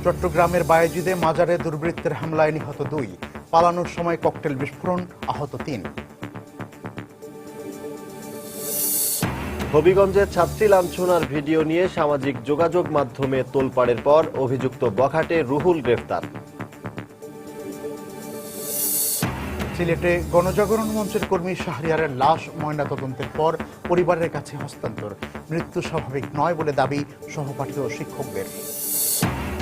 চট্টগ্রামের বায়েজিদে মাজারে দুর্বৃত্তের হামলায় নিহত 2, পালানোর সময় ককটেল বিস্ফোরণ, আহত 3। হবিগঞ্জে ছাত্রী লাঞ্ছনার ভিডিও নিয়ে সামাজিক যোগাযোগ মাধ্যমে তোলপাড়ের পর অভিযুক্ত বখাটে রুহুল গ্রেফতার। সিলেটে গণজাগরণ মঞ্চের কর্মী শাহরিয়ারের লাশ ময়নাতদন্তের পর পরিবারের কাছে হস্তান্তর। মৃত্যু স্বাভাবিক নয় বলে দাবি সহপাঠী ও শিক্ষকদের।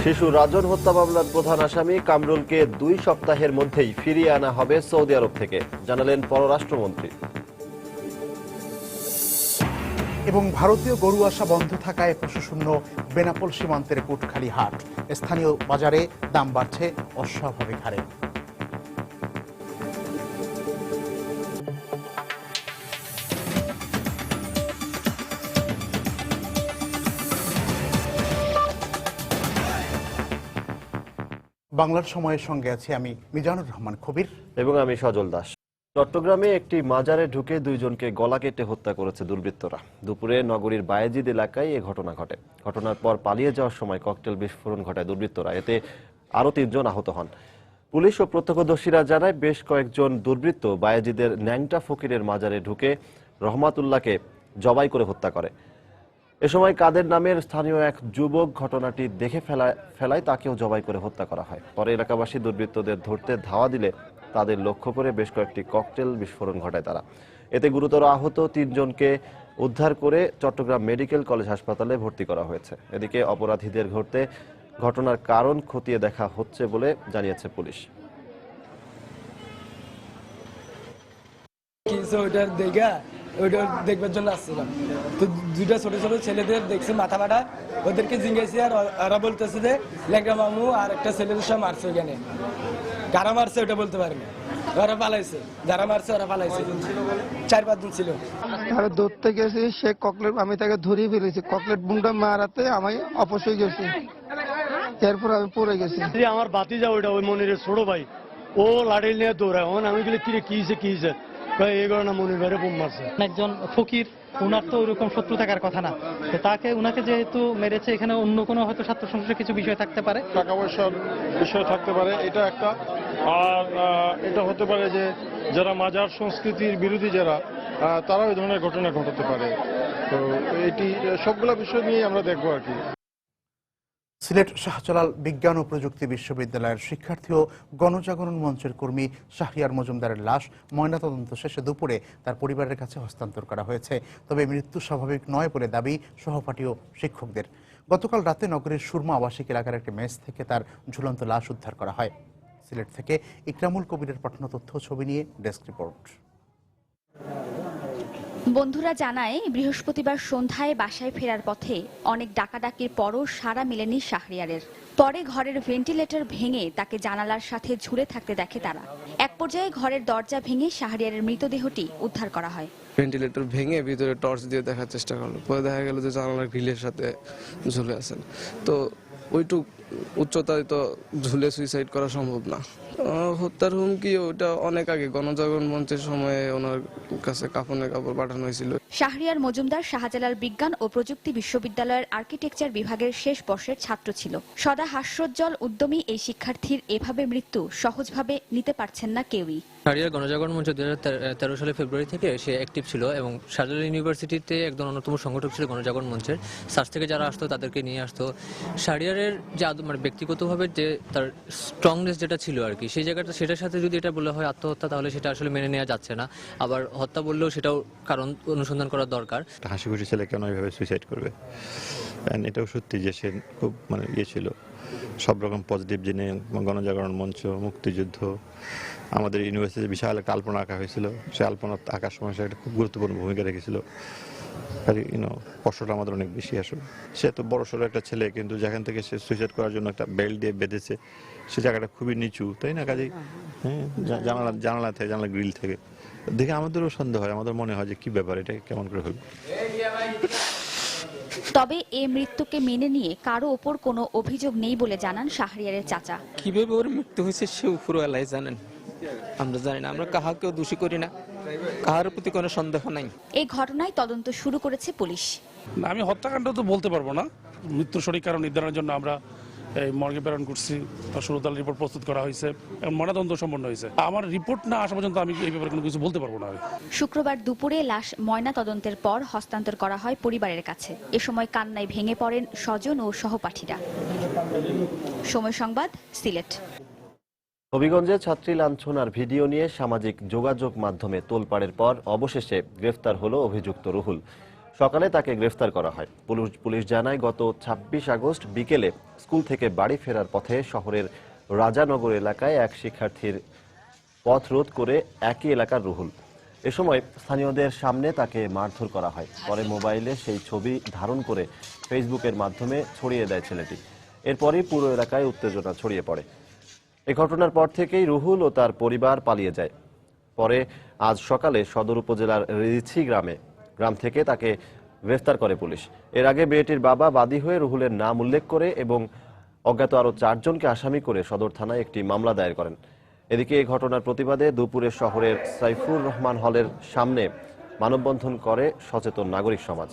শিশু রাজন হত্যা মামলার প্রধান আসামি কামরুলকে 2 সপ্তাহের মধ্যেই ফিরিয়ে আনা হবে সৌদি আরব থেকে, জানালেন পররাষ্ট্রমন্ত্রী। এবং ভারতীয় গরু আসা বন্ধ থাকায় পশুশূন্য বেনাপোল সীমান্তের কুটখালি হাট। স্থানীয় বাজারে দাম বাড়ছে অস্বাভাবিক হারে। বাংলার সময়ের সঙ্গে আছি আমি মিজানুর রহমান কবির এবং আমি সজল দাস। চট্টগ্রামে একটি মাজারে ঢুকে 2 জনকে গলা কেটে হত্যা করেছে দুর্বৃত্তরা। দুপুরে নগরীর বায়েজিদ এলাকায় এ ঘটনা ঘটে। ঘটনার পর পালিয়ে যাওয়ার সময় ককটেল বিস্ফোরণ ঘটায় দুর্বৃত্তরা। এতে আরও 3 জন আহত হন। পুলিশ ও প্রত্যক্ষদর্শীরা জানায়, বেশ কয়েকজন দুর্বৃত্ত বায়েজিদের ন্যাংটা ফকিরের মাজারে ঢুকে রহমাতুল্লাহকে জবাই করে হত্যা করে। এ সময় কাদের নামের স্থানীয় এক যুবক ঘটনাটি দেখে ফেলায় তাকেও জবাই করে হত্যা করা হয়। পরে এলাকাবাসী দুর্বৃত্তদের ধরতে ধাওয়া দিলে তাদের লক্ষ্য করে বেশ কয়েকটি ককটেল বিস্ফোরণ ঘটায় তারা। এতে গুরুতর আহত 3 জনকে উদ্ধার করে চট্টগ্রাম মেডিকেল কলেজ হাসপাতালে ভর্তি করা হয়েছে। এদিকে অপরাধীদের ধরতে ঘটনার কারণ খতিয়ে দেখা হচ্ছে বলে জানিয়েছে পুলিশ। ওইটা দেখবার জন্য আসছিলাম, তো 2টা ছোট ছোট ছেলেদের দেখছি মাথা ফাটা, ওদেরকে জিজ্ঞাসি আর ওরা বলতেছে যে লেগরা মামু আর একটা ছেলেদের সব মারছে। ওখানে কারা মারছে ওটা বলতে পারি না, ওরা পালাইছে, যারা মারছে ওরা পালাইছে। 4-5 দিন ছিল। তারা ধরতে গেছি, সে ককলেট, আমি তাকে ধরিয়ে ফেলেছি। ককলেট বুমটা মারাতে আমি অপস হয়ে গেছি, এরপর আমি পড়ে গেছি। আমার বাতিজা ওইটা, ওই মনিরের ছোট ভাই, ও লাঠি নিয়ে দৌড়ায়। আমি গেলে কি হয়েছে একজন ফকির, উনার তো ওইরকম শত্রু থাকার কথা না, তাকে উনাকে যেহেতু মেরেছে, এখানে অন্য কোনো হয়তো স্বার্থ সংশ্লিষ্ট কিছু বিষয় থাকতে পারে, টাকা পয়সার বিষয় থাকতে পারে, এটা একটা। আর এটা হতে পারে যে যারা মাজার সংস্কৃতির বিরোধী যারা, তারা ওই ধরনের ঘটনা ঘটাতে পারে। তো এটি সবগুলো বিষয় নিয়ে আমরা দেখবো আর কি। সিলেট শাহজালাল বিজ্ঞান ও প্রযুক্তি বিশ্ববিদ্যালয়ের শিক্ষার্থী ও গণজাগরণ মঞ্চের কর্মী শাহরিয়ার মজুমদারের লাশ ময়নাতদন্ত শেষে দুপুরে তার পরিবারের কাছে হস্তান্তর করা হয়েছে। তবে মৃত্যু স্বাভাবিক নয় বলে দাবি সহপাঠী ও শিক্ষকদের। গতকাল রাতে নগরীর সুরমা আবাসিক এলাকার একটি মেস থেকে তার ঝুলন্ত লাশ উদ্ধার করা হয়। সিলেট থেকে ইকরামুল কবিরের পাঠানো তথ্য ছবি নিয়ে ডেস্ক রিপোর্ট। বন্ধুরা জানায়, বৃহস্পতিবার সন্ধ্যায় বাসায় ফেরার পথে অনেক ডাকাডাকির পরও সাড়া মেলেনি শাহরিয়ারের। পরে ঘরের ভেন্টিলেটর ভেঙে তাকে জানালার সাথে ঝুলে থাকতে দেখে তারা। এক পর্যায়ে ঘরের দরজা ভেঙে শাহরিয়ারের মৃতদেহটি উদ্ধার করা হয়। ভেন্টিলেটর ভেঙে ভিতরে টর্চ দিয়ে দেখার চেষ্টা করলো, পরে দেখা গেল যে জানালার গ্রিলের সাথে ঝুলে আছেন। তো ওইটুক উচ্চতায় তো ঝুলে সুইসাইড করা সম্ভব না। হত্যার হুমকি ওটা অনেক আগে গণজাগরণ মঞ্চের সময়ে ওনার কাছে কাফনের কাপড় পাঠানো হয়েছিল। শাহরিয়ার মজুমদার শাহজালাল বিজ্ঞান ও প্রযুক্তি বিশ্ববিদ্যালয়ের আর্কিটেকচার বিভাগের শেষ বর্ষের ছাত্র ছিল। সদা হাস্যোজ্জ্বল উদ্যমী এই শিক্ষার্থীর এভাবে মৃত্যু সহজভাবে নিতে পারছেন না কেউই। শাহরিয়ার গণজাগরণ মঞ্চ 2013 সালের ফেব্রুয়ারি থেকে সে অ্যাক্টিভ ছিল এবং শাহজালাল ইউনিভার্সিটিতে একজন অন্যতম সংগঠক ছিল গণজাগরণ মঞ্চের। সার্চ থেকে যারা আসতো তাদেরকে নিয়ে আসতো। শাহরিয়ারের যে মানে ব্যক্তিগতভাবে যে তার স্ট্রংনেস যেটা ছিল আর কি, সেই জায়গাটা, সেটার সাথে যদি এটা বলা হয় আত্মহত্যা, তাহলে সেটা আসলে মেনে নেওয়া যাচ্ছে না। আবার হত্যা বললেও সেটাও কারণ অনুসন্ধান করা দরকার। হাসি খুশি ছেলে কেন এইভাবে সুইসাইড করবে? এটাও সত্যি যে সে খুব ছিল, সব রকম পজিটিভ জেনে গণজাগরণ মঞ্চ, মুক্তিযুদ্ধ, আমাদের ইউনিভার্সিটিতে বিশাল একটা আলপনা আঁকা হয়েছিল। সে আলপনা আঁকার সময় সে একটা খুব গুরুত্বপূর্ণ ভূমিকা রেখেছিল। কষ্টটা আমাদের অনেক বেশি আসলে। সে তো বড় সড়ো একটা ছেলে, কিন্তু যেখান থেকে সে সুইসাইড করার জন্য একটা বেল্ট দিয়ে বেঁধেছে, সে জায়গাটা খুবই নিচু, তাই না? কাজেই জানালা গ্রিল থেকে দেখে আমাদেরও সন্দেহ হয়, আমাদের মনে হয় যে কি ব্যাপার, এটা কেমন করে হইল। তবে এই মৃত্যুকে মেনে নিয়ে কারো ওপর কোনো অভিযোগ নেই বলে জানান শাহরিয়ারের চাচা। কিভাবে ওর মৃত্যু হয়েছে সে উপরওয়ালাই জানেন, আমরা জানি না। আমরা কাহাকেও দোষী করি না, কাহার প্রতি কোনো সন্দেহ নাই। এই ঘটনায় তদন্ত শুরু করেছে পুলিশ। আমি হত্যাকাণ্ড তো বলতে পারবো না, মৃত্যুর সঠিক কারণ নির্ধারণের জন্য আমরা এই মর্গে প্রেরণ করছি, শুরুতাল রিপোর্ট প্রস্তুত করা হয়েছে এবং ময়নাতদন্ত সম্পন্ন হয়েছে। আমার রিপোর্ট না আসা পর্যন্ত আমি এই ব্যাপারে কোনো কিছু বলতে পারবো না। শুক্রবার দুপুরে লাশ ময়নাতদন্তের পর হস্তান্তর করা হয় পরিবারের কাছে। এ সময় কান্নায় ভেঙে পড়েন স্বজন ও সহপাঠীরা। সময় সংবাদ, সিলেট। হবিগঞ্জে ছাত্রী লাঞ্ছনার ভিডিও নিয়ে সামাজিক যোগাযোগ মাধ্যমে তোলপাড়ের পর অবশেষে গ্রেফতার হলো অভিযুক্ত রুহুল। সকালে তাকে গ্রেফতার করা হয়। পুলিশ জানায় গত ২৬ আগস্ট বিকেলে স্কুল থেকে বাড়ি ফেরার পথে শহরের রাজানগর এলাকায় এক শিক্ষার্থীর পথ রোধ করে একই এলাকার রুহুল। এ সময় স্থানীয়দের সামনে তাকে মারধর করা হয়। পরে মোবাইলে সেই ছবি ধারণ করে ফেসবুকের মাধ্যমে ছড়িয়ে দেয় ছেলেটি। এরপরই পুরো এলাকায় উত্তেজনা ছড়িয়ে পড়ে। এ ঘটনার পর থেকেই রুহুল ও তার পরিবার পালিয়ে যায়। পরে আজ সকালে সদর উপজেলার রিছি গ্রাম থেকে তাকে গ্রেফতার করে পুলিশ। এর আগে মেয়েটির বাবা বাদী হয়ে রুহুলের নাম উল্লেখ করে এবং অজ্ঞাত আরও 4 জনকে আসামি করে সদর থানায় একটি মামলা দায়ের করেন। এদিকে এই ঘটনার প্রতিবাদে দুপুরে শহরের সাইফুর রহমান হলের সামনে মানববন্ধন করে সচেতন নাগরিক সমাজ।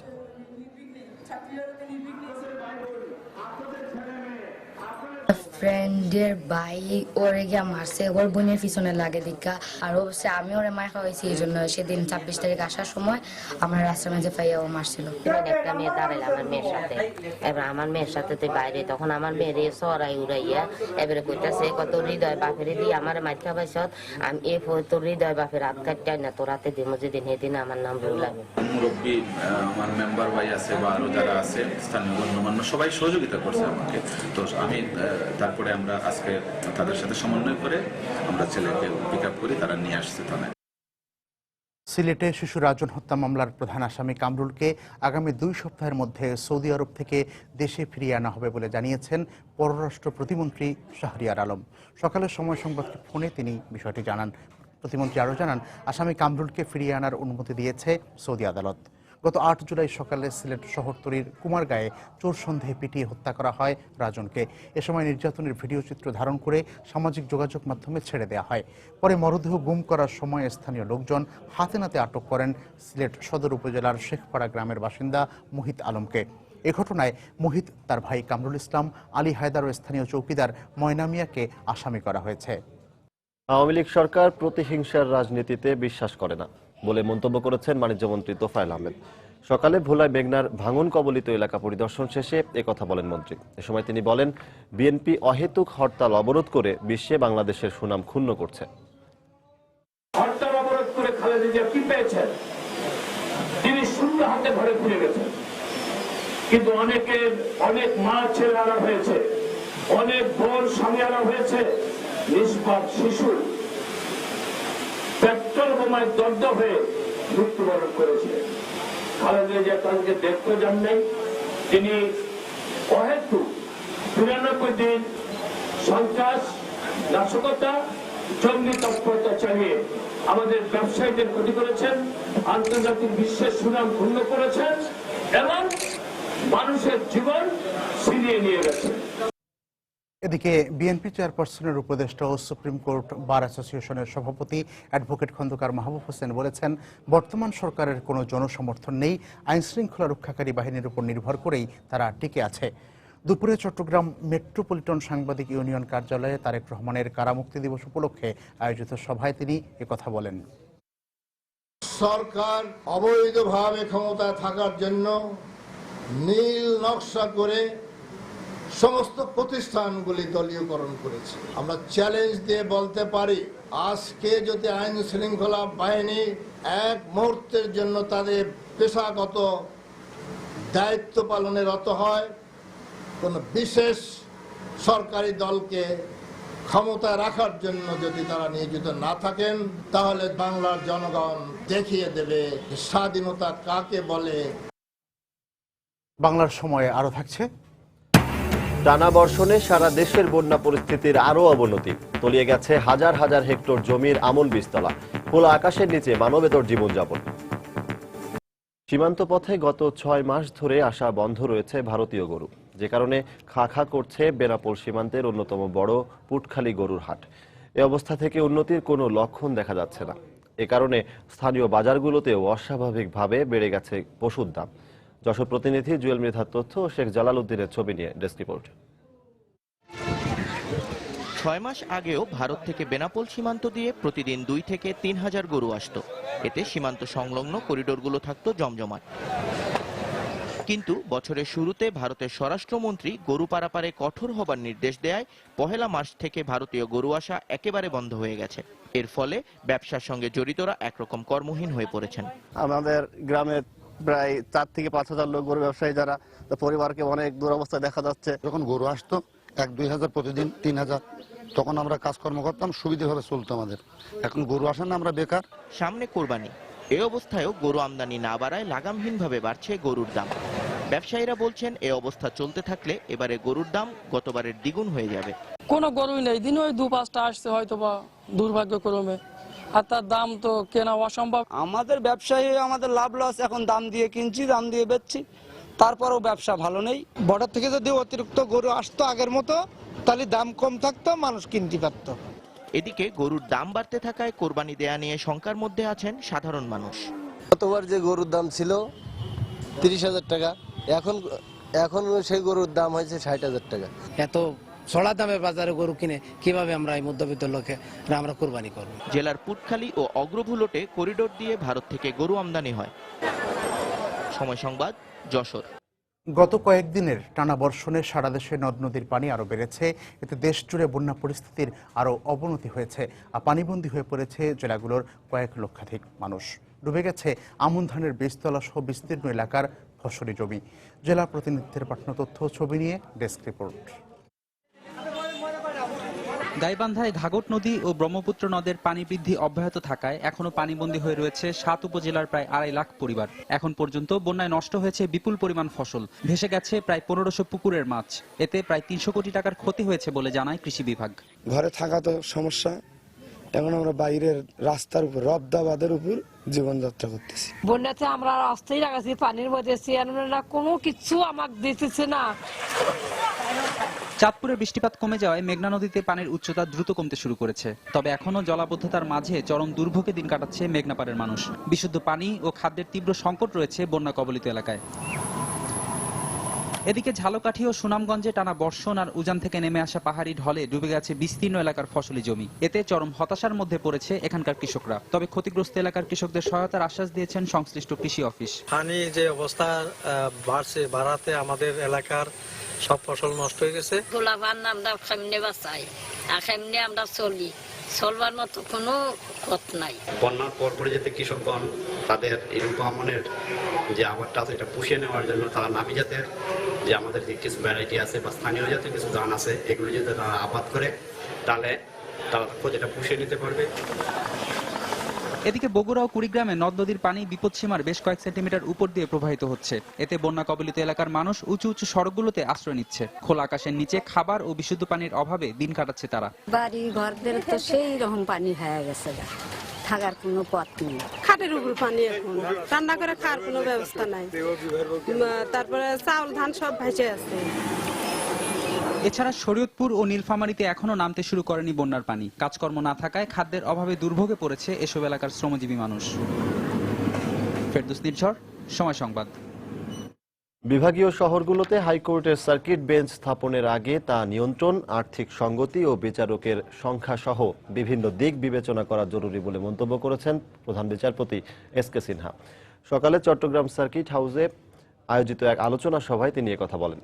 ফ্রেন্ডের ভাই ওরে গিয়া মারছে, ওর বোনের পিছনে লাগে দীক্ষা। আর অবশ্যই আমি ওরে মার খাওয়াইছি, এই জন্য সেদিন ২৬ তারিখ আসার সময় আমার রাস্তার মাঝে পাইয়া ও মারছিল। একটা মেয়ে দাঁড়াইল আমার মেয়ের সাথে, এবার আমার মেয়ের সাথে তো বাইরে, তখন আমার মেয়ের সরাই উড়াইয়া এবারে কইতাছে কত হৃদয় বাপেরে দিয়ে আমার মার খাবাইছ, আমি এ তোর হৃদয় বাপের হাত কাটটাই না তোর হাতে দিমো, যেদিন সেদিন আমার নাম রুলাবে। মুরব্বী আমার মেম্বার ভাই আছে বা আরো যারা আছে স্থানীয় গণ্যমান্য সবাই সহযোগিতা করছে আমাকে। তো আমি তারপরে আমরা আজকে তাদের সাথে সমন্বয় করে আমরা ছেলেকে পিক আপ করি, তারা নিয়ে আসছে থানায়। সিলেটে শিশু রাজন হত্যা মামলার প্রধান আসামি কামরুলকে আগামী 2 সপ্তাহের মধ্যে সৌদি আরব থেকে দেশে ফিরিয়ে আনা হবে বলে জানিয়েছেন পররাষ্ট্র প্রতিমন্ত্রী শাহরিয়ার আলম। সকালে সময় সংবাদকে ফোনে তিনি বিষয়টি জানান। প্রতিমন্ত্রী আরও জানান, আসামি কামরুলকে ফিরিয়ে আনার অনুমতি দিয়েছে সৌদি আদালত। গত 8 জুলাই সকালে সিলেট শহরতলির কুমারগাঁয়ে চোর সন্দেহে পিটিয়ে হত্যা করা হয় রাজনকে। এ সময় নির্যাতনের ভিডিও চিত্র ধারণ করে সামাজিক যোগাযোগ মাধ্যমে ছেড়ে দেওয়া হয়। পরে মরদেহ গুম করার সময় স্থানীয় লোকজন হাতে নাতে আটক করেন সিলেট সদর উপজেলার শেখপাড়া গ্রামের বাসিন্দা মুহিত আলমকে। এ ঘটনায় মুহিত, তার ভাই কামরুল ইসলাম, আলী হায়দার ও স্থানীয় চৌকিদার ময়না মিয়াকে আসামি করা হয়েছে। আওয়ামী লীগ সরকার প্রতিহিংসার রাজনীতিতে বিশ্বাস করে না বলে মন্তব্য করেছেন বাণিজ্যমন্ত্রী তোফায়েল আহমেদ। সকালে ভোলায় মেঘনার ভাঙন কবলিত এলাকা পরিদর্শন শেষে একথা বলেন মন্ত্রী। এ সময় তিনি বলেন, বিএনপি অহেতুক হরতাল অবরোধ করে বিশ্বে বাংলাদেশের সুনাম ক্ষুণ্ণ করছে। হরতাল অবরোধ করে খালেদা জিয়া কি পেয়েছেন? তিনি শূন্য হাতে ঘরে ফিরে গেছেন। কিন্তু অনেক মা ছেলে আনা হয়েছে, অনেক বোন স্বামী আনা হয়েছে, নিষ্পাপ শিশু পেট্রোল বোমায় দগ্ধ হয়ে মৃত্যুবরণ করেছে। খালেদা জিয়া তাকে দেখতে যান নাই। তিনি অহেতুক ৯২ দিন সন্ত্রাস, নাশকতা, জঙ্গি তৎপরতা চালিয়ে আমাদের ব্যবসায়ীদের ক্ষতি করেছেন, আন্তর্জাতিক বিশ্বের সুনাম ক্ষুণ্ণ করেছেন এবং মানুষের জীবন ছিনিয়ে নিয়ে গেছেন। এদিকে বিএনপি চেয়ারপারসনের উপদেষ্টা ও সুপ্রিম কোর্ট বার অ্যাসোসিয়েশনের সভাপতি অ্যাডভোকেট খন্দকার মাহবুব হোসেন বলেছেন, বর্তমান সরকারের কোনো জনসমর্থন নেই, আইনশৃঙ্খলা রক্ষাকারী বাহিনীর উপর নির্ভর করেই তারা টিকে আছে। দুপুরে চট্টগ্রাম মেট্রোপলিটন সাংবাদিক ইউনিয়ন কার্যালয়ে তারেক রহমানের কারামুক্তি দিবস উপলক্ষে আয়োজিত সভায় তিনি একথা বলেন। সরকার অবৈধভাবে ক্ষমতায় থাকার জন্য নীল নকশা করে সমস্ত প্রতিষ্ঠানগুলি দলীয়করণ করেছে। আমরা চ্যালেঞ্জ দিয়ে বলতে পারি, আজকে যদি আইন শৃঙ্খলা বাহিনী এক মুহূর্তের জন্য তাদের পেশাগত দায়িত্ব পালনে রত হয়, কোন বিশেষ সরকারি দলকে ক্ষমতায় রাখার জন্য যদি তারা নিয়োজিত না থাকেন, তাহলে বাংলার জনগণ দেখিয়ে দেবে স্বাধীনতা কাকে বলে। বাংলার সময়ে আরো থাকছে। টানা বর্ষণে সারা দেশের বন্যা পরিস্থিতির আরও অবনতি। তলিয়ে গেছে হাজার হাজার হেক্টর জমির আমন বীজতলা। খোলা আকাশের নিচে মানবেতর জীবনযাপন। সীমান্ত পথে গত 6 মাস ধরে আসা বন্ধ রয়েছে ভারতীয় গরু, যে কারণে খা খা করছে বেনাপোল সীমান্তের অন্যতম বড় পুটখালি গরুর হাট। এ অবস্থা থেকে উন্নতির কোনো লক্ষণ দেখা যাচ্ছে না। এ কারণে স্থানীয় বাজারগুলোতেও অস্বাভাবিকভাবে বেড়ে গেছে পশুর দাম। যশোর প্রতিনিধি জুয়েল মৃধার তথ্য ও শেখ জালাল উদ্দিনের ছবি নিয়ে ডেস্ক রিপোর্ট। 6 মাস আগেও ভারত থেকে বেনাপোল সীমান্ত দিয়ে প্রতিদিন 2 থেকে 3 হাজার গরু আসতো। এতে সীমান্ত সংলগ্ন করিডোরগুলো থাকতো জমজমাট। কিন্তু বছরের শুরুতে ভারতের স্বরাষ্ট্রমন্ত্রী গরু পারাপারে কঠোর হবার নির্দেশ দেয় 1 মার্চ থেকে ভারতীয় গরু আসা একেবারে বন্ধ হয়ে গেছে। এর ফলে ব্যবসার সঙ্গে জড়িতরা একরকম কর্মহীন হয়ে পড়েছেন। আমাদের গ্রামে প্রায় 4 থেকে 5 হাজার লোক গরু ব্যবসায়ী, যারা পরিবারকে অনেক দুরবস্থায় দেখা যাচ্ছে। যখন গরু আসতো 1-2 হাজার প্রতিদিন, 3 হাজার, তখন আমরা কাজকর্ম করতাম, সুবিধাভাবে চলতো আমাদের। এখন গরু আসেন না, আমরা বেকার। সামনে কোরবানি, এই অবস্থায়ও গরু আমদানি না বাড়ায় লাগামহীনভাবে বাড়ছে গরুর দাম। ব্যবসায়ীরা বলছেন এই অবস্থা চলতে থাকলে এবারে গরুর দাম গতবারের দ্বিগুণ হয়ে যাবে। কোনো গরুই নেই, দিন ওই 2-5টা আসছে হয়তো বা দুর্ভাগ্যক্রমে, আর তার দাম তো কেনা অসম্ভব। আমাদের ব্যবসায়ী আমাদের লাভ লস, এখন দাম দিয়ে কিনছি, দাম দিয়ে বেচছি, তারপরেও ব্যবসা ভালো নেই। বর্ডার থেকে যদি অতিরিক্ত গরু আসতো আগের মতো, তাহলে দাম কম থাকতো, মানুষ কিনতে পারতো। এদিকে গরুর দাম বাড়তে থাকায় কোরবানি দেয়া নিয়ে শঙ্কার মধ্যে আছেন সাধারণ মানুষ। গতবার যে গরুর দাম ছিল 30,000 টাকা, এখন সেই গরুর দাম হয়েছে 60,000 টাকা। এত চড়া দামে বাজারে গরু কিনে কিভাবে আমরা এই মধ্যবিত্ত লোকে আমরা কোরবানি করব? জেলার পুটখালী ও অগ্রভুলটে করিডোর দিয়ে ভারত থেকে গরু আমদানি হয়। সময় সংবাদ, যশোর। গত কয়েকদিনের টানা বর্ষণে সারা দেশে নদ নদীর পানি আরও বেড়েছে। এতে দেশ জুড়ে বন্যা পরিস্থিতির আরও অবনতি হয়েছে। আর পানিবন্দী হয়ে পড়েছে জেলাগুলোর কয়েক লক্ষাধিক মানুষ। ডুবে গেছে আমন ধানের বীজতলা সহ বিস্তীর্ণ এলাকার ফসলি জমি। জেলা প্রতিনিধিদের পাঠানো তথ্য ছবি নিয়ে ডেস্ক রিপোর্ট। গাইবান্ধায় ঘাঘট নদী ও ব্রহ্মপুত্র নদের পানি বৃদ্ধি অব্যাহত থাকায় এখনো পানিবন্দী হয়ে রয়েছে 7 উপজেলার প্রায় 2.5 লাখ পরিবার। এখন পর্যন্ত বন্যায় নষ্ট হয়েছে বিপুল পরিমাণ ফসল, ভেসে গেছে প্রায় 1500 পুকুরের মাছ। এতে প্রায় 300 কোটি টাকার ক্ষতি হয়েছে বলে জানায় কৃষি বিভাগ। ঘরে থাকা তো সমস্যা, এখন আমরা বাইরের রাস্তার উপর, রবদা বাঁধের উপর জীবনযাত্রা করতেছি। বন্যাতে আমরা রাস্তায় লাগাচ্ছি, পানির মধ্যে কোনো কিছু আমাকে দিতেছে না। চাঁদপুরে বৃষ্টিপাত কমে যাওয়ায় মেঘনা নদীতে পানির উচ্চতা দ্রুত কমতে শুরু করেছে। তবে এখনো জলাবদ্ধতার মাঝে চরম দুর্ভোগে দিন কাটাচ্ছে মেঘনাপাড়ের মানুষ। বিশুদ্ধ পানি ও খাদ্যের তীব্র সংকট রয়েছে বন্যা কবলিত এলাকায়। এদিকে ঝালকাঠি ও সুনামগঞ্জে টানা বর্ষণ আর উজান থেকে নেমে আসা পাহাড়ি ঢলে ডুবে গেছে বিস্তীর্ণ এলাকার ফসলি জমি। এতে চরম হতাশার মধ্যে পড়েছে এখানকার কৃষকরা। তবে ক্ষতিগ্রস্ত এলাকার কৃষকদের সহায়তার আশ্বাস দিয়েছেন সংশ্লিষ্ট কৃষি অফিস। পানি যে অবস্থা বাড়াতে আমাদের এলাকার সব ফসল নষ্ট হয়ে গেছে। আমরা সামনে বাঁচাই আর সামনে আমরা চলি, চলবার মতো কোনো পথ নাই। বন্যার পরপরে যাতে কৃষকগণ তাদের ইনকামের যে আবাদটা আছে এটা পুষিয়ে নেওয়ার জন্য তারা নাবি জাতের যে আমাদের যে কিছু ভ্যারাইটি আছে বা স্থানীয় জাতের কিছু ধান আছে, এগুলো যদি তারা আবাদ করে তাহলে তারা যেটা পুষিয়ে নিতে পারবে। এদিকে বগুড়া ও কুড়িগ্রামে নদ নদীর পানি বিপদসীমার বেশ কয়েক সেন্টিমিটার উপর দিয়ে প্রবাহিত হচ্ছে। এতে বন্যা কবলিত এলাকার মানুষ উঁচু উঁচু সড়কগুলোতে আশ্রয় নিচ্ছে। খোলা আকাশের নিচে খাবার ও বিশুদ্ধ পানির অভাবে দিন কাটাচ্ছে তারা। বাড়ি ঘরদের তো সেই রকম পানি হয়ে গেছে, থাকার কোনো পথ নেই। খাটের উপর পানি, এখন রান্না করে খাওয়ার কোনো ব্যবস্থা নাই। তারপরে চাউল ধান সব ভেসে আছে। এছাড়া শরীয়তপুর ও নীলফামারীতে এখনো নামতে শুরু করেনি বন্যার পানি। কাজকর্ম না থাকায় খাদ্যের অভাবে দুর্ভোগে পড়েছে এসব এলাকার শ্রমজীবী মানুষ। ফেরদৌস নির্ঝর, সময় সংবাদ। বিভাগীয় শহরগুলোতে হাইকোর্টের সার্কিট বেঞ্চ স্থাপনের আগে তা নিয়ন্ত্রণ, আর্থিক সঙ্গতি ও বিচারকের সংখ্যা সহ বিভিন্ন দিক বিবেচনা করা জরুরি বলে মন্তব্য করেছেন প্রধান বিচারপতি এস.কে. সিনহা। সকালে চট্টগ্রাম সার্কিট হাউসে আয়োজিত এক আলোচনা সভায় তিনি কথা বলেন।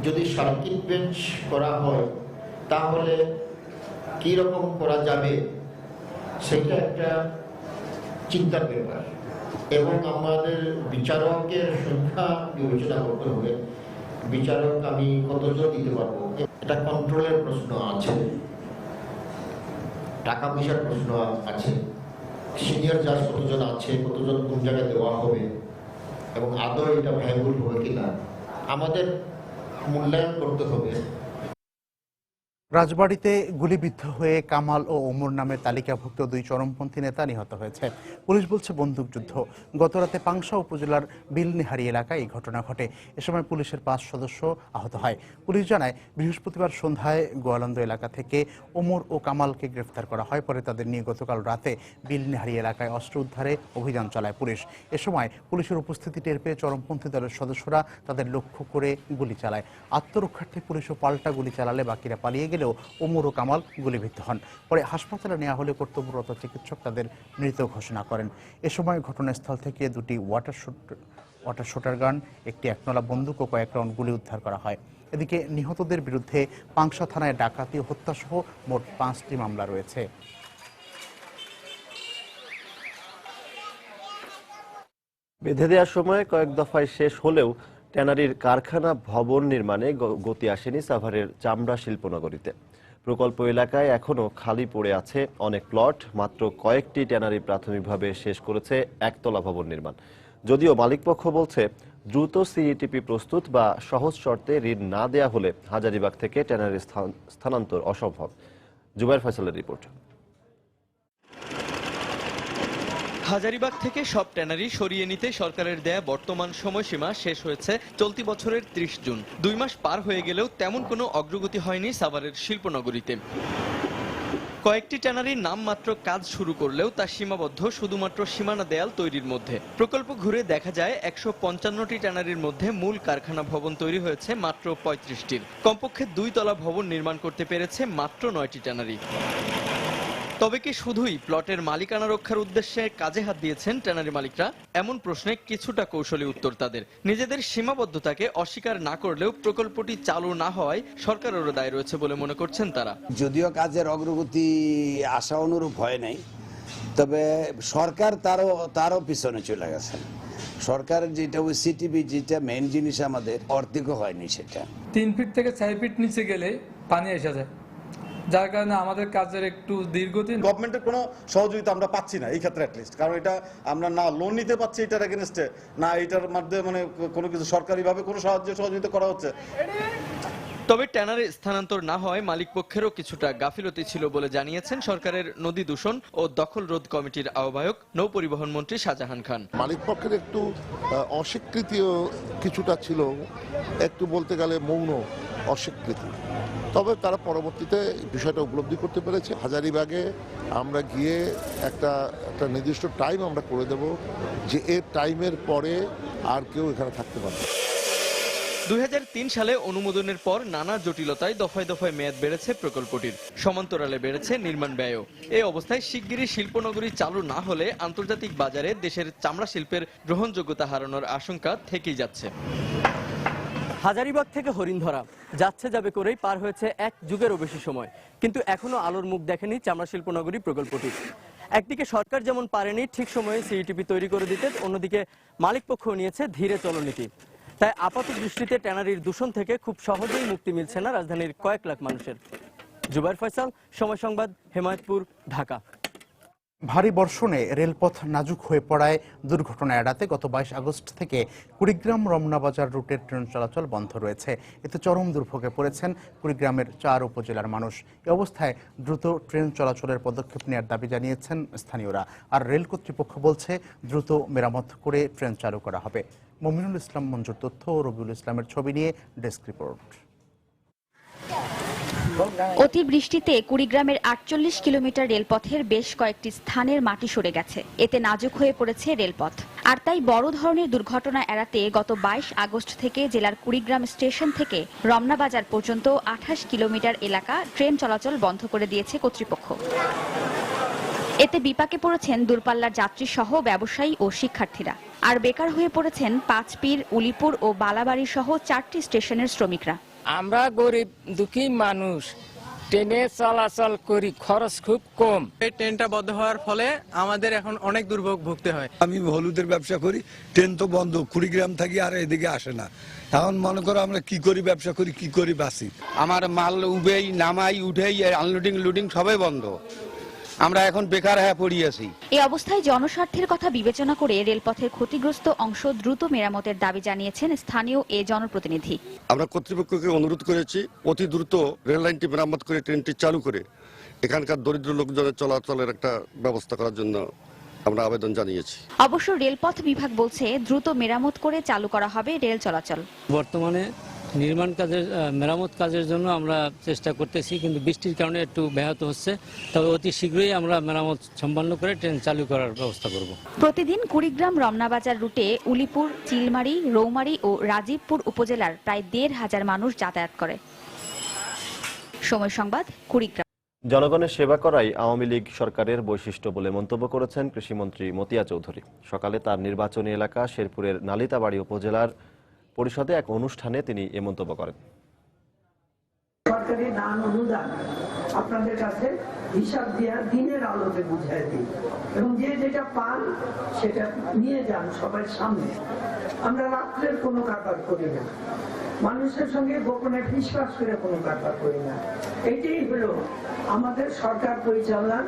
যদি সার্কিট বেঞ্চ করা হয় তাহলে কি রকম করা যাবে সেটা একটা চিন্তার ব্যাপার, এবং আমাদের বিচারকের সংখ্যা বিবেচনা করতে হবে। বিচারক আমি কতজন দিতে পারবো, এটা কন্ট্রোলের প্রশ্ন আছে, টাকা পয়সার প্রশ্ন আছে, সিনিয়র জাজ কতজন আছে, কতজন কোন জায়গায় দেওয়া হবে, এবং আদৌ এটা ভাইবল হবে কিনা আমাদের মূল্যায়ন করতে হবে। রাজবাড়ীতে গুলিবিদ্ধ হয়ে কামাল ও ওমর নামের তালিকাভুক্ত 2 চরমপন্থী নেতা নিহত হয়েছে। পুলিশ বলছে বন্দুকযুদ্ধ। গতরাতে পাংশা উপজেলার বিলনিহারি এলাকায় এই ঘটনা ঘটে। এ সময় পুলিশের 5 সদস্য আহত হয়। পুলিশ জানায় বৃহস্পতিবার সন্ধ্যায় গোয়ালন্দ এলাকা থেকে ওমর ও কামালকে গ্রেফতার করা হয়। পরে তাদের নিয়ে গতকাল রাতে বিলনিহারি এলাকায় অস্ত্র উদ্ধারে অভিযান চালায় পুলিশ। এ সময় পুলিশের উপস্থিতি টের পেয়ে চরমপন্থী দলের সদস্যরা তাদের লক্ষ্য করে গুলি চালায়। আত্মরক্ষার্থে পুলিশও পাল্টা গুলি চালালে বাকিরা পালিয়ে গেলেও ওমর ও কামাল গুলিবিদ্ধ হন। পরে হাসপাতালে নেওয়া হলে কর্তব্যরত চিকিৎসক তাদের মৃত ঘোষণা করেন। এ সময় ঘটনাস্থল থেকে দুটি ওয়াটার শুটার গান, একটি একনলা বন্দুক ও কয়েক রাউন্ড গুলি উদ্ধার করা হয়। এদিকে নিহতদের বিরুদ্ধে পাংশা থানায় ডাকাতি ও হত্যাসহ মোট 5টি মামলা রয়েছে। বেঁধে দেওয়ার সময় কয়েক দফায় শেষ হলেও ট্যানারির কারখানা ভবন নির্মাণে গতি আসেনি সাভারের চামড়া শিল্পনগরীতে। প্রকল্প এলাকায় এখনও খালি পড়ে আছে অনেক প্লট। মাত্র কয়েকটি ট্যানারি প্রাথমিকভাবে শেষ করেছে একতলা ভবন নির্মাণ। যদিও মালিকপক্ষ বলছে দ্রুত সিইটিপি প্রস্তুত বা সহজ শর্তে ঋণ না দেয়া হলে হাজারীবাগ থেকে ট্যানারি স্থানান্তর অসম্ভব। জুবাইর ফয়সালের রিপোর্ট। হাজারীবাগ থেকে সব ট্যানারি সরিয়ে নিতে সরকারের দেয়া বর্তমান সময়সীমা শেষ হয়েছে চলতি বছরের 30 জুন। 2 মাস পার হয়ে গেলেও তেমন কোনো অগ্রগতি হয়নি সাভারের শিল্পনগরীতে। কয়েকটি ট্যানারির নামমাত্র কাজ শুরু করলেও তা সীমাবদ্ধ শুধুমাত্র সীমানা দেয়াল তৈরির মধ্যে। প্রকল্প ঘুরে দেখা যায় 155টি ট্যানারির মধ্যে মূল কারখানা ভবন তৈরি হয়েছে মাত্র 35টির। কমপক্ষে 2 তলা ভবন নির্মাণ করতে পেরেছে মাত্র 9টি ট্যানারি। তবে কি শুধুই প্লটের মালিকানা রক্ষার উদ্দেশ্যে কাজে হাত দিয়েছেন ট্যানারি মালিকরা? এমন প্রশ্নে কিছুটা কৌশলী উত্তর তাদের। নিজেদের সীমাবদ্ধতাকে অস্বীকার না করলেও প্রকল্পটি চালু না হওয়ায় সরকারেরও দায় রয়েছে বলে মনে করছেন তারা। যদিও কাজের অগ্রগতি আশা অনুরূপ হয় নাই, তবে সরকার তারও পিছনে চলে গেছে। সরকারের যেটা ওই সিটিবি যেটা মেইন জিনিস আমাদের অর্ধেকও হয়নি। সেটা 3 ফিট থেকে 4 ফিট নিচে গেলে পানি এসে যায়, যার কারণে আমাদের কাজের একটু দীর্ঘদিন। গভর্নমেন্টের কোনো সহযোগিতা আমরা পাচ্ছি না এই ক্ষেত্রে অ্যাটলিস্ট, কারণ এটা আমরা না লোন নিতে পারছি এটার এগেনস্টে, না এটার মধ্যে মানে কোনো কিছু সরকারিভাবে কোনো সহযোগিতা করা হচ্ছে। তবে ট্যানারি স্থানান্তর না হয় মালিক পক্ষেরও কিছুটা গাফিলতি ছিল বলে জানিয়েছেন সরকারের নদী দূষণ ও দখল রোধ কমিটির আহ্বায়ক নৌ পরিবহন মন্ত্রী শাহজাহান খান। মালিক পক্ষের একটু অস্বীকৃতিও কিছুটা ছিল, একটু বলতে গেলে মৌন অস্বীকৃতি। তবে তারা পরবর্তীতে বিষয়টা উপলব্ধি করতে পেরেছে। হাজারীবাগে আমরা গিয়ে একটা নির্দিষ্ট টাইম আমরা করে দেব, যে এর টাইমের পরে আর কেউ এখানে থাকতে পারবে। 2003 সালে অনুমোদনের পর নানা জটিলতায় দফায় দফায় মেয়াদ বেড়েছে প্রকল্পটির। সমান্তরালে বেড়েছে নির্মাণ ব্যয়ও। এই অবস্থায় শিগগিরই শিল্পনগরী চালু না হলে আন্তর্জাতিক বাজারে দেশের চামড়া শিল্পের গ্রহণযোগ্যতা হারানোর আশঙ্কা থেকেই যাচ্ছে। হাজারীবাগ থেকে হরিণধরা যাচ্ছে যাবে করেই পার হয়েছে 1 যুগেরও বেশি সময়, কিন্তু এখনো আলোর মুখ দেখেনি চামড়া শিল্পনগরী প্রকল্পটি। একদিকে সরকার যেমন পারেনি ঠিক সময়ে সিইটিপি তৈরি করে দিতে, অন্যদিকে মালিকপক্ষ নিয়েছে ধীরে চলনীতি। তাই আপাত দৃষ্টিতে ট্যানারির দূষণ থেকে খুব সহজেই মুক্তি মিলছে না রাজধানীর কয়েক লাখ মানুষের। জুবাইর ফয়সাল, সময় সংবাদ, হেমায়তপুর, ঢাকা। ভারী বর্ষণে রেলপথ নাজুক হয়ে পড়ায় দুর্ঘটনা এড়াতে গত 22 আগস্ট থেকে কুড়িগ্রাম রমনা বাজার রুটের ট্রেন চলাচল বন্ধ রয়েছে। এতে চরম দুর্ভোগে পড়েছেন কুড়িগ্রামের 4 উপজেলার মানুষ। এ অবস্থায় দ্রুত ট্রেন চলাচলের পদক্ষেপ নেওয়ার দাবি জানিয়েছেন স্থানীয়রা। আর রেল কর্তৃপক্ষ বলছে দ্রুত মেরামত করে ট্রেন চালু করা হবে। মমিনুল ইসলাম মঞ্জুর তথ্য ও রবিউল ইসলামের ছবি নিয়ে ডেস্ক রিপোর্ট। অতিবৃষ্টিতে কুড়িগ্রামের 48 কিলোমিটার রেলপথের বেশ কয়েকটি স্থানের মাটি সরে গেছে। এতে নাজুক হয়ে পড়েছে রেলপথ। আর তাই বড় ধরনের দুর্ঘটনা এড়াতে গত 22 আগস্ট থেকে জেলার কুড়িগ্রাম স্টেশন থেকে রমনা বাজার পর্যন্ত 28 কিলোমিটার এলাকা ট্রেন চলাচল বন্ধ করে দিয়েছে কর্তৃপক্ষ। এতে বিপাকে পড়েছেন দূরপাল্লার যাত্রী সহ ব্যবসায়ী ও শিক্ষার্থীরা। আর বেকার হয়ে পড়েছেন পাঁচপীর, উলিপুর ও বালাবাড়ি সহ 4টি স্টেশনের শ্রমিকরা। আমরা গরিব দুঃখী মানুষ, ট্রেনে চলাচল করি, খরচ খুব কম। এই ট্রেনটা বন্ধ হওয়ার ফলে আমাদের এখন অনেক দুর্ভোগ ভুগতে হয়। আমি হলুদের ব্যবসা করি, ট্রেন তো বন্ধ, কুড়িগ্রাম থাকি আর এদিকে আসে না। এখন মনে করো আমরা কি করি, ব্যবসা করি, কি করি বাসি। আমার মাল উবেই নামাই উঠেই আনলোডিং লোডিং সবাই বন্ধ। আমরা এখন বেকার হয়ে পড়ি আছি। এই অবস্থায় জনস্বার্থের কথা বিবেচনা করে রেলপথের ক্ষতিগ্রস্ত অংশ দ্রুত মেরামতের দাবি জানিয়েছেন স্থানীয় এ জনপ্রতিনিধি। আমরা কর্তৃপক্ষকে অনুরোধ করেছি অতি দ্রুত রেল লাইনটি মেরামত করে ট্রেনটি চালু করে এখানকার দরিদ্র লোকজনের চলাচলের একটা ব্যবস্থা করার জন্য আমরা আবেদন জানিয়েছি। অবশ্য রেলপথ বিভাগ বলছে দ্রুত মেরামত করে চালু করা হবে রেল চলাচল। বর্তমানে নির্মাণ কাজের মেরামত কাজের জন্য আমরা চেষ্টা করতেছি, কিন্তু বৃষ্টির কারণে একটু ব্যাহত হচ্ছে। তবে অতি শীঘ্রই আমরা মেরামত সম্পন্ন করে ট্রেন চালু করার ব্যবস্থা করব। প্রতিদিন কুড়িগ্রাম রমনাবাজার রুটে উলিপুর, চিলমারি, রৌমারী ও রাজীবপুর উপজেলার প্রায় 1,500 মানুষ যাতায়াত করে। সময় সংবাদ, কুড়িগ্রাম। জনগণের সেবা করাই আওয়ামী লীগ সরকারের বৈশিষ্ট্য বলে মন্তব্য করেছেন কৃষিমন্ত্রী মতিয়া চৌধুরী। সকালে তার নির্বাচনী এলাকা শেরপুরের নালিতাবাড়ী উপজেলার পরিষদে এক অনুষ্ঠানে তিনি এ মন্তব্য করেন। সরকারি দান অনুদান আপনাদের কাছে হিসাব দেওয়া দিনের আলোতে বুঝাই দিই, এবং যে যেটা পান সেটা নিয়ে যান সবার সামনে। আমরা রাত্রের কোনো কারবার করি না, মানুষের সঙ্গে গোপনে বিশ্বাস করে কোনো কারবার করি না। এটাই হলো আমাদের সরকার পরিচালনার,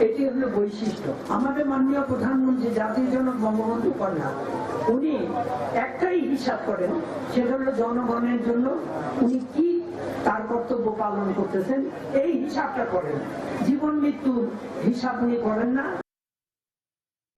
এটি হলো বৈশিষ্ট্য। আমাদের মাননীয় প্রধানমন্ত্রী জাতির জনক বঙ্গবন্ধু কন্যা, উনি একটাই হিসাব করেন, সেটা হলো জনগণের জন্য উনি কি তার কর্তব্য পালন করতেছেন, এই হিসাবটা করেন। জীবন মৃত্যুর হিসাব উনি করেন না।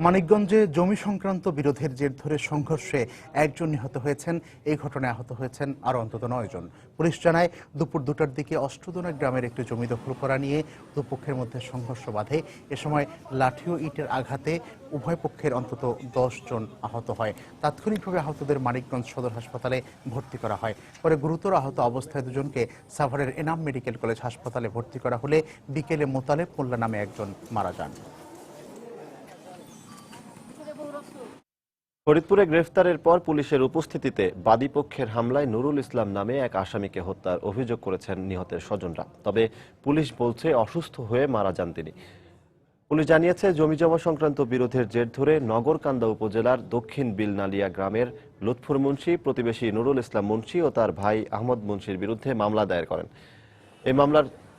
মানিকগঞ্জে জমি সংক্রান্ত বিরোধের জের ধরে সংঘর্ষে একজন নিহত হয়েছেন। এই ঘটনায় আহত হয়েছেন আরও অন্তত 9 জন। পুলিশ জানায়, দুপুর 2টার দিকে অষ্টদোনা গ্রামের একটি জমি দখল করা নিয়ে দুপক্ষের মধ্যে সংঘর্ষ বাধে। এ সময় লাঠি ও ইটের আঘাতে উভয় পক্ষের অন্তত 10 জন আহত হয়। তাৎক্ষণিকভাবে আহতদের মানিকগঞ্জ সদর হাসপাতালে ভর্তি করা হয়। পরে গুরুতর আহত অবস্থায় দুজনকে সাভারের এনাম মেডিকেল কলেজ হাসপাতালে ভর্তি করা হলে বিকেলে মোতালেব মোল্লা নামে একজন মারা যান। ফরিদপুরে গ্রেফতারের পর পুলিশের উপস্থিতিতে বাদীপক্ষের হামলায় নুরুল ইসলাম নামে এক আসামিকে হত্যার অভিযোগ করেছেন নিহতের স্বজনরা। তবে পুলিশ বলছে অসুস্থ হয়ে মারা যান তিনি। পুলিশ জানিয়েছে, জমিজমা সংক্রান্ত বিরোধের জের ধরে নগরকান্দা উপজেলার দক্ষিণ বিলনালিয়া গ্রামের লুৎফুর মুন্সি প্রতিবেশী নুরুল ইসলাম মুন্সি ও তার ভাই আহমদ মুন্সির বিরুদ্ধে মামলা দায়ের করেন।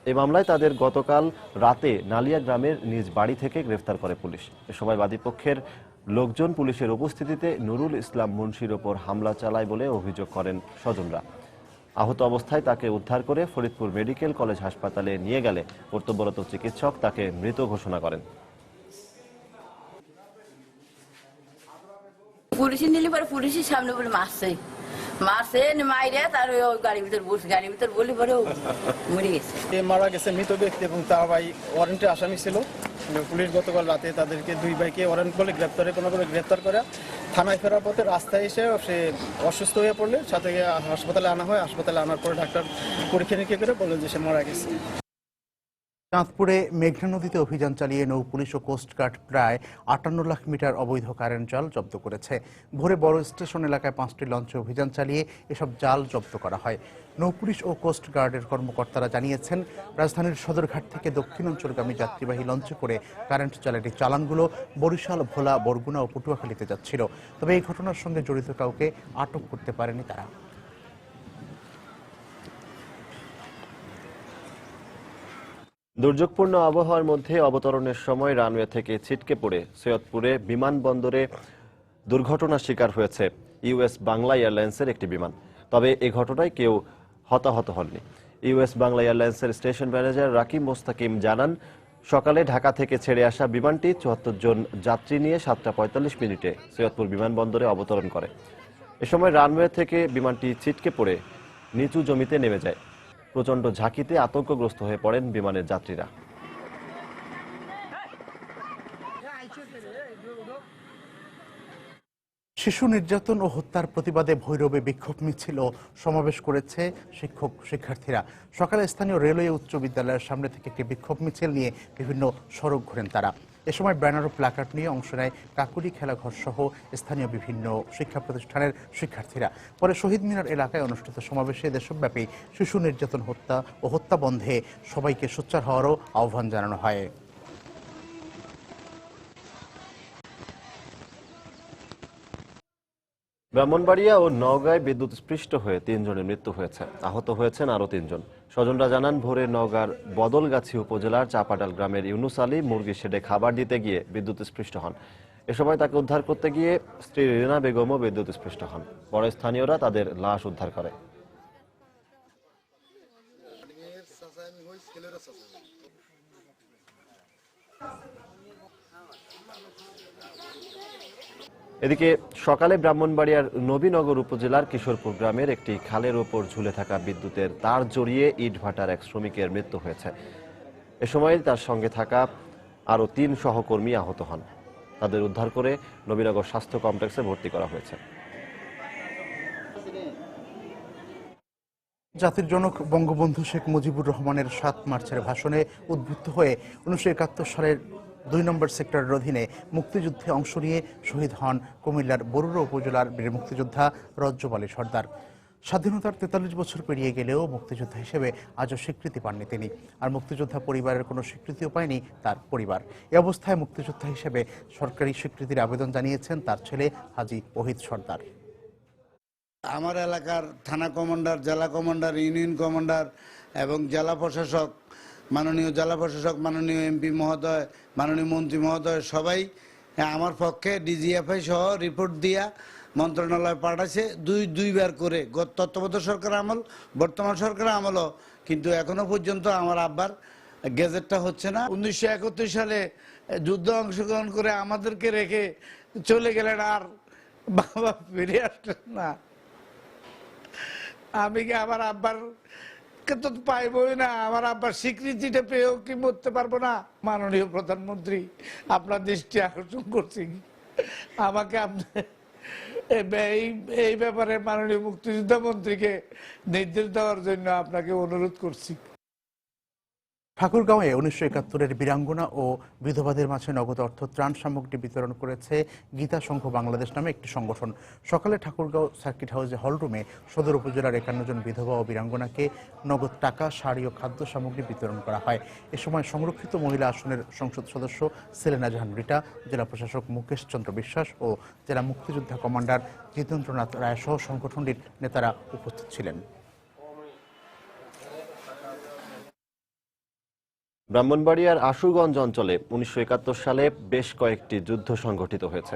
এই মামলায় তাদের গতকাল রাতে নালিয়া গ্রামের নিজ বাড়ি থেকে গ্রেফতার করে পুলিশ। এ সময় বাদীপক্ষের লোকজন পুলিশের উপস্থিতিতে নুরুল ইসলাম মুন্সির ওপর হামলা চালায় বলে অভিযোগ করেন স্বজনরা। আহত অবস্থায় তাকে উদ্ধার করে ফরিদপুর মেডিকেল কলেজ হাসপাতালে নিয়ে গেলে কর্তব্যরত চিকিৎসক তাকে মৃত ঘোষণা করেন। পুলিশে নিলে পরে পুলিশের সামনে বলে মারছে মাইরে তার গাড়ির ভিতর বলি পরে মরে গেছে। মারা গেছে মৃত ব্যক্তি এবং তার ভাই ওয়ারেন্টে আসামি ছিল। পুলিশ গতকাল রাতে তাদেরকে দুই ভাইকে ওয়ারেন্ট বলে গ্রেপ্তার করে থানায় ফেরার পথে রাস্তায় এসে সে অসুস্থ হয়ে পড়লে সাথে হাসপাতালে আনা হয়। হাসপাতালে আনার পরে ডাক্তার পরীক্ষা নিরীক্ষা করে বললেন যে সে মারা গেছে। চাঁদপুরে মেঘনা নদীতে অভিযান চালিয়ে নৌ পুলিশ ও কোস্টগার্ড প্রায় 58 লাখ মিটার অবৈধ কারেন্ট জাল জব্দ করেছে। ভোরে বড় স্টেশন এলাকায় 5টি লঞ্চে অভিযান চালিয়ে এসব জাল জব্দ করা হয়। নৌ পুলিশ ও কোস্টগার্ডের কর্মকর্তারা জানিয়েছেন, রাজধানীর সদরঘাট থেকে দক্ষিণাঞ্চলগামী যাত্রীবাহী লঞ্চে করে কারেন্ট জালের চালানগুলো বরিশাল, ভোলা, বরগুনা ও পটুয়াখালীতে যাচ্ছিল। তবে এই ঘটনার সঙ্গে জড়িত কাউকে আটক করতে পারেনি তারা। দুর্যোগপূর্ণ আবহাওয়ার মধ্যে অবতরণের সময় রানওয়ে থেকে ছিটকে পড়ে সৈয়দপুরে বিমানবন্দরে দুর্ঘটনার শিকার হয়েছে ইউএস বাংলা এয়ারলাইন্সের একটি বিমান। তবে এ ঘটনায় কেউ হতাহত হননি। ইউএস বাংলা এয়ারলাইন্সের স্টেশন ম্যানেজার রাকিব মোস্তাকিম জানান, সকালে ঢাকা থেকে ছেড়ে আসা বিমানটি 74 জন যাত্রী নিয়ে 7টা 45 মিনিটে সৈয়দপুর বিমানবন্দরে অবতরণ করে। এ সময় রানওয়ে থেকে বিমানটি ছিটকে পড়ে নিচু জমিতে নেমে যায়। প্রচণ্ড ঝাঁকিতে আতঙ্কগ্রস্ত হয়ে পড়েন বিমানের যাত্রীরা। শিশু নির্যাতন ও হত্যার প্রতিবাদে ভৈরবে বিক্ষোভ মিছিল ও সমাবেশ করেছে শিক্ষার্থীরা। সকালে স্থানীয় রেলওয়ে উচ্চ বিদ্যালয়ের সামনে থেকে একটি বিক্ষোভ মিছিল নিয়ে বিভিন্ন সড়ক ঘোরেন তারা। এ সময় ব্যানার ও প্ল্যাকার্ড নিয়ে অংশ নেয় কাকুলি খেলাঘর সহ স্থানীয় বিভিন্ন শিক্ষা প্রতিষ্ঠানের শিক্ষার্থীরা। পরে শহীদ মিনার এলাকায় অনুষ্ঠিত সমাবেশে দেশব্যাপী শিশু নির্যাতন হত্যা বন্ধে সবাইকে সোচ্চার হওয়ারও আহ্বান জানানো হয়। ব্রাহ্মণবাড়িয়া ও নওগাঁয় বিদ্যুৎস্পৃষ্ট হয়ে 3 জনের মৃত্যু হয়েছে। আহত হয়েছেন আরও 3 জন। স্বজনরা জানান, ভোরে নওগাঁর বদলগাছি উপজেলার চাপাডাল গ্রামের ইউনুস আলী মুরগির শেডে খাবার দিতে গিয়ে বিদ্যুৎস্পৃষ্ট হন। এ সময় তাকে উদ্ধার করতে গিয়ে স্ত্রী রিনা বেগমও বিদ্যুৎস্পৃষ্ট হন। পরে স্থানীয়রা তাদের লাশ উদ্ধার করে। এদিকে সকালে ব্রাহ্মণবাড়িয়ার নবীনগর উপজেলার কিশোরপুর গ্রামের একটি খালের ওপর ঝুলে থাকা বিদ্যুতের তার জড়িয়ে ইটভাটার এক শ্রমিকের মৃত্যু হয়েছে। এ সময় তার সঙ্গে থাকা আরও 3 সহকর্মী আহত হন। তাদের উদ্ধার করে নবীনগর স্বাস্থ্য কমপ্লেক্সে ভর্তি করা হয়েছে। জাতির জনক বঙ্গবন্ধু শেখ মুজিবুর রহমানের ৭ মার্চের ভাষণে উদ্বুদ্ধ হয়ে 1971 সালের ২ নম্বর সেক্টরের অধীনে মুক্তিযুদ্ধে অংশ নিয়ে শহীদ হন কুমিল্লার বরুড়া উপজেলার বীর মুক্তিযোদ্ধা রজ্জব আলী সর্দার। স্বাধীনতার ৪৩ বছর পেরিয়ে গেলেও মুক্তিযোদ্ধা হিসেবে আজও স্বীকৃতি পাননি তিনি, আর মুক্তিযোদ্ধা পরিবারের কোনো স্বীকৃতিও পায়নি তার পরিবার। এ অবস্থায় মুক্তিযোদ্ধা হিসেবে সরকারি স্বীকৃতির আবেদন জানিয়েছেন তার ছেলে হাজী ওহিদ সর্দার। আমার এলাকার থানা কমান্ডার, জেলা কমান্ডার, ইউনিয়ন কমান্ডার এবং জেলা প্রশাসক, মাননীয় জেলা প্রশাসক, মাননীয় এমপি মহোদয়, মাননীয় মন্ত্রী মহোদয় সবাই আমার পক্ষে ডিজিএফআই সহ রিপোর্ট দিয়া মন্ত্রণালয় পাঠাচ্ছে দুইবার করে, তত্ত্বাবধায়ক সরকার আমল, বর্তমান সরকার আমলও, কিন্তু এখনো পর্যন্ত আমার আব্বার গেজেটটা হচ্ছে না। 1971 সালে যুদ্ধ অংশগ্রহণ করে আমাদেরকে রেখে চলে গেলেন, আর বাবা ফিরে আসলেন না। আমি কি আমার আব্বার তো পাইবই না, আমার আব্বার স্বীকৃতিটা পেয়েও কি মরতে পারবো না? মাননীয় প্রধানমন্ত্রী, আপনার দৃষ্টি আকর্ষণ করছি, আমাকে এই ব্যাপারে মাননীয় মুক্তিযোদ্ধা মন্ত্রীকে নির্দেশ দেওয়ার জন্য আপনাকে অনুরোধ করছি। ঠাকুরগাঁওয়ে 1971-এর বীরাঙ্গনা ও বিধবাদের মাঝে নগদ অর্থ ত্রাণ সামগ্রী বিতরণ করেছে গীতা সংঘ বাংলাদেশ নামে একটি সংগঠন। সকালে ঠাকুরগাঁও সার্কিট হাউসে হলরুমে সদর উপজেলার 51 জন বিধবা ও বীরাঙ্গনাকে নগদ টাকা, শাড়ি ও খাদ্য সামগ্রী বিতরণ করা হয়। এ সময় সংরক্ষিত মহিলা আসনের সংসদ সদস্য সেলেনা জাহান রিটা, জেলা প্রশাসক মুকেশ চন্দ্র বিশ্বাস ও জেলা মুক্তিযোদ্ধা কমান্ডার জিতেন্দ্রনাথ রায় সহ সংগঠনটির নেতারা উপস্থিত ছিলেন। ব্রাহ্মণবাড়িয়ার আশুগঞ্জ অঞ্চলে 1971 সালে বেশ কয়েকটি যুদ্ধ সংঘটিত হয়েছে।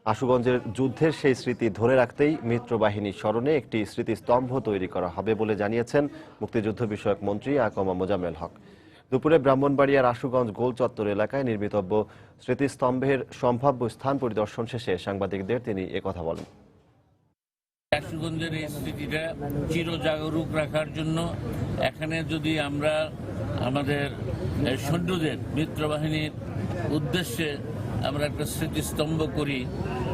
আশুগঞ্জের যুদ্ধের সেই স্মৃতি ধরে রাখতেই মিত্রবাহিনী স্মরণে একটি স্মৃতিস্তম্ভ তৈরি করা হবে বলে জানিয়েছেন মুক্তিযুদ্ধ বিষয়ক মন্ত্রী আকমা মোজাম্মেল হক। দুপুরে ব্রাহ্মণবাড়িয়ার আশুগঞ্জ গোল চত্বর এলাকায় নির্মিতব্য স্মৃতিস্তম্ভের সম্ভাব্য স্থান পরিদর্শন শেষে সাংবাদিকদের তিনি একথা বলেন। আশুগঞ্জের এই স্মৃতিটা চিরজাগরুক রাখার জন্য এখানে যদি আমরা আমাদের সৈন্যদের, মিত্রবাহিনীর উদ্দেশ্যে আমরা একটা স্মৃতিস্তম্ভ করি,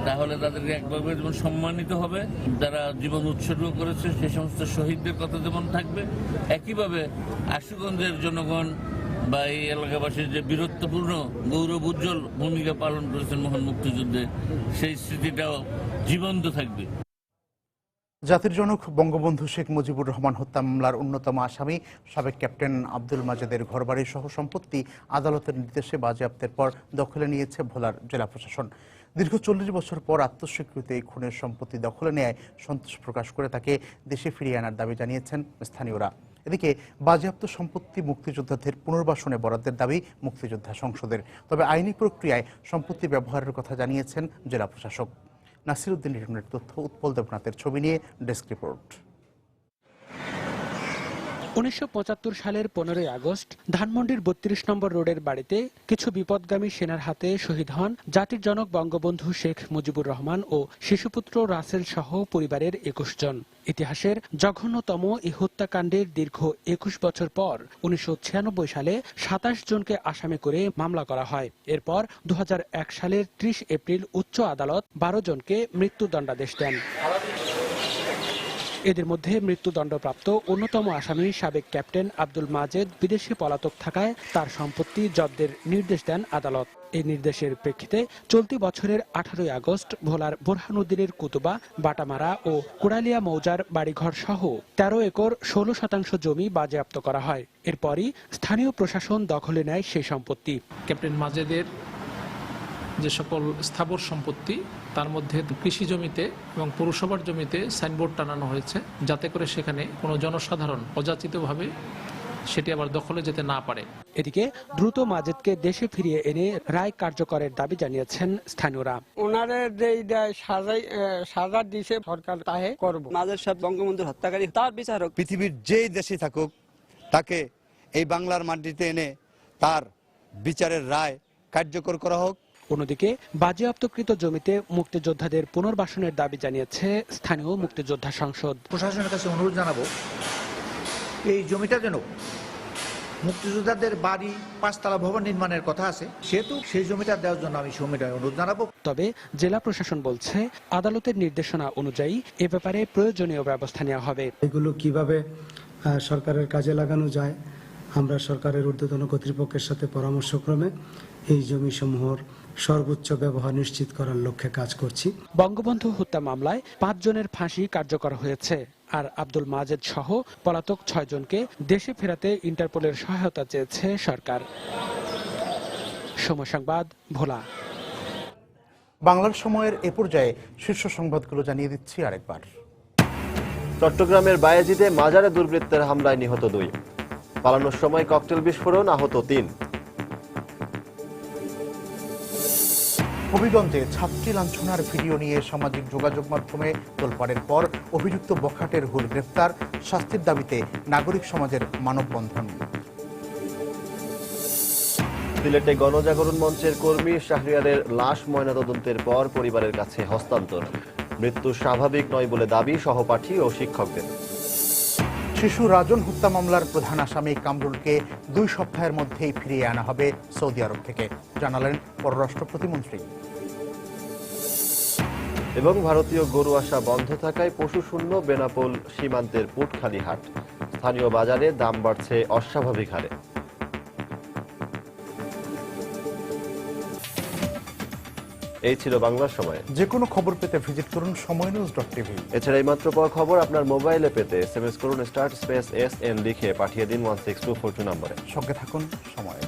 তাহলে তাদেরকে একভাবে যেমন সম্মানিত হবে, যারা জীবন উৎসর্গ করেছে সেই সমস্ত শহীদদের কথা যেমন থাকবে, একইভাবে আশুগঞ্জের জনগণ বা এই এলাকাবাসীর যে বীরত্বপূর্ণ গৌরব উজ্জ্বল ভূমিকা পালন করেছেন মহান মুক্তিযুদ্ধে, সেই স্মৃতিটাও জীবন্ত থাকবে। জাতির জনক বঙ্গবন্ধু শেখ মুজিবুর রহমান হত্যা মামলার অন্যতম আসামি সাবেক ক্যাপ্টেন আব্দুল মাজেদের ঘরবাড়ি সহ সম্পত্তি আদালতের নির্দেশে বাজেয়াপ্তের পর দখলে নিয়েছে ভোলার জেলা প্রশাসন। দীর্ঘ 40 বছর পর আত্মস্বীকৃত এই খুনের সম্পত্তি দখলে নেয় সন্তোষ প্রকাশ করে তাকে দেশে ফিরিয়ে আনার দাবি জানিয়েছেন স্থানীয়রা। এদিকে বাজেয়াপ্ত সম্পত্তি মুক্তিযোদ্ধাদের পুনর্বাসনে বরাদ্দের দাবি মুক্তিযোদ্ধা সংসদের, তবে আইনি প্রক্রিয়ায় সম্পত্তি ব্যবহারের কথা জানিয়েছেন জেলা প্রশাসক। নাসিরউদ্দিন রিটনের তথ্য, উৎপল দেবনাথের ছবি নিয়ে ডেস্ক রিপোর্ট। 1975 সালের 15 আগস্ট ধানমন্ডির 32 নম্বর রোডের বাড়িতে কিছু বিপদগামী সেনার হাতে শহীদ হন জাতির জনক বঙ্গবন্ধু শেখ মুজিবুর রহমান ও শিশুপুত্র রাসেল সহ পরিবারের 21 জন। ইতিহাসের জঘন্যতম এই হত্যাকাণ্ডের দীর্ঘ 21 বছর পর 1996 সালে 27 জনকে আসামি করে মামলা করা হয়। এরপর 2001 সালের 30 এপ্রিল উচ্চ আদালত 12 জনকে মৃত্যুদণ্ডাদেশ দেন। এদের মধ্যে মৃত্যুদণ্ডপ্রাপ্ত অন্যতম আসামি সাবেক ক্যাপ্টেন আব্দুল মাজেদ বিদেশে পলাতক থাকায় তার সম্পত্তি জব্দের নির্দেশ দেন আদালত। এই নির্দেশের প্রেক্ষিতে চলতি বছরের 18 আগস্ট ভোলার বোরহানুদ্দিনের কুতুবা, বাটামারা ও কুড়ালিয়া মৌজার বাড়িঘর সহ 13 একর 16% জমি বাজেয়াপ্ত করা হয়। এরপরই স্থানীয় প্রশাসন দখলে নেয় সেই সম্পত্তি। ক্যাপ্টেন মাজেদের যে সকল স্থাবর সম্পত্তি, তার মধ্যে কৃষি জমিতে এবং পৌরসভার জমিতে সাইনবোর্ড টানানো হয়েছে, যাতে করে সেখানে কোনো জনসাধারণ অযাচিতভাবে সেটি আবার দখলে যেতে না পারে। এদিকে দ্রুত মাজেদকে দেশে ফিরিয়ে এনে রায় কার্যকরের দাবি জানিয়েছেন স্থানীয়রা। ওনারে সাজা দিছে সরকার, তাহে করব। মাজেদ সাহেব বঙ্গবন্ধুর হত্যাকারী, তার বিচার হোক। পৃথিবীর যেই দেশে থাকুক তাকে এই বাংলার মাটিতে এনে তার বিচারের রায় কার্যকর করা হোক। অন্যদিকে বাজেয়াপ্তকৃত জমিতে মুক্তিযোদ্ধাদের পুনর্বাসনের দাবি জানিয়েছে স্থানীয় মুক্তিযোদ্ধা সংসদ। প্রশাসনের কাছে অনুরোধ জানাবো, এই জমিটা যেন মুক্তিযোদ্ধাদের বাড়ি 5তলা ভবন নির্মাণের কথা আছে, সেহেতু সেই জমিটা দেওয়ার জন্য আমি সমিতির অনুরোধ জানাবো। তবে জেলা প্রশাসন বলছে আদালতের নির্দেশনা অনুযায়ী এ ব্যাপারে প্রয়োজনীয় ব্যবস্থা নেওয়া হবে। এগুলো কিভাবে সরকারের কাজে লাগানো যায়, আমরা সরকারের ঊর্ধ্বতন কর্তৃপক্ষের সাথে পরামর্শক্রমে এই জমিসমূহের সর্বোচ্চ ব্যবহার নিশ্চিত করার লক্ষ্যে কাজ করছি। বঙ্গবন্ধু হত্যা মামলায় 5 জনের ফাঁসি কার্যকর হয়েছে, আর আব্দুল মাজেদ সহ পলাতক 6 জনকে দেশে ফেরাতে ইন্টারপোলের সহায়তা চেয়েছে সরকার। সময় সংবাদ, ভোলা। বাংলার সময়ের এ পর্যায়ে শীর্ষ সংবাদগুলো জানিয়ে দিচ্ছি আরেকবার। চট্টগ্রামের বায়েজিদে মাজারে দুর্বৃত্তের হামলায় নিহত 2, পালানোর সময় ককটেল বিস্ফোরণ, আহত 3। হবিগঞ্জে ছাত্রী লাঞ্ছনার ভিডিও নিয়ে সামাজিক যোগাযোগ মাধ্যমে তোলপাড়ের পর অভিযুক্ত বখাটের হুর গ্রেফতার, শাস্তির দাবিতে নাগরিক সমাজের মানববন্ধন। সিলেটে গণজাগরণ মঞ্চের কর্মী শাহরিয়ারের লাশ ময়নাতদন্তের পর পরিবারের কাছে হস্তান্তর, মৃত্যু স্বাভাবিক নয় বলে দাবি সহপাঠী ও শিক্ষকদের। শিশু রাজন হত্যা মামলার প্রধান আসামি কামরুলকে 2 সপ্তাহের মধ্যেই ফিরিয়ে আনা হবে সৌদি আরব থেকে, জানালেন পররাষ্ট্র প্রতিমন্ত্রী। এবং ভারতীয় গরু আসা বন্ধ থাকায় পশু শূন্য বেনাপোল সীমান্তের পুটখালি হাট, স্থানীয় বাজারে দাম বাড়ছে অস্বাভাবিক হারে। এই ছিল বাংলার সময়। যে কোনো খবর পেতে ভিজিট করুন সময়নিউজ.tv। এছাড়া এই মাত্র পাওয়া খবর আপনার মোবাইলে পেতে SMS করুন *SN লিখে পাঠিয়ে দিন 16242 নম্বরে। সঙ্গে থাকুন সময়।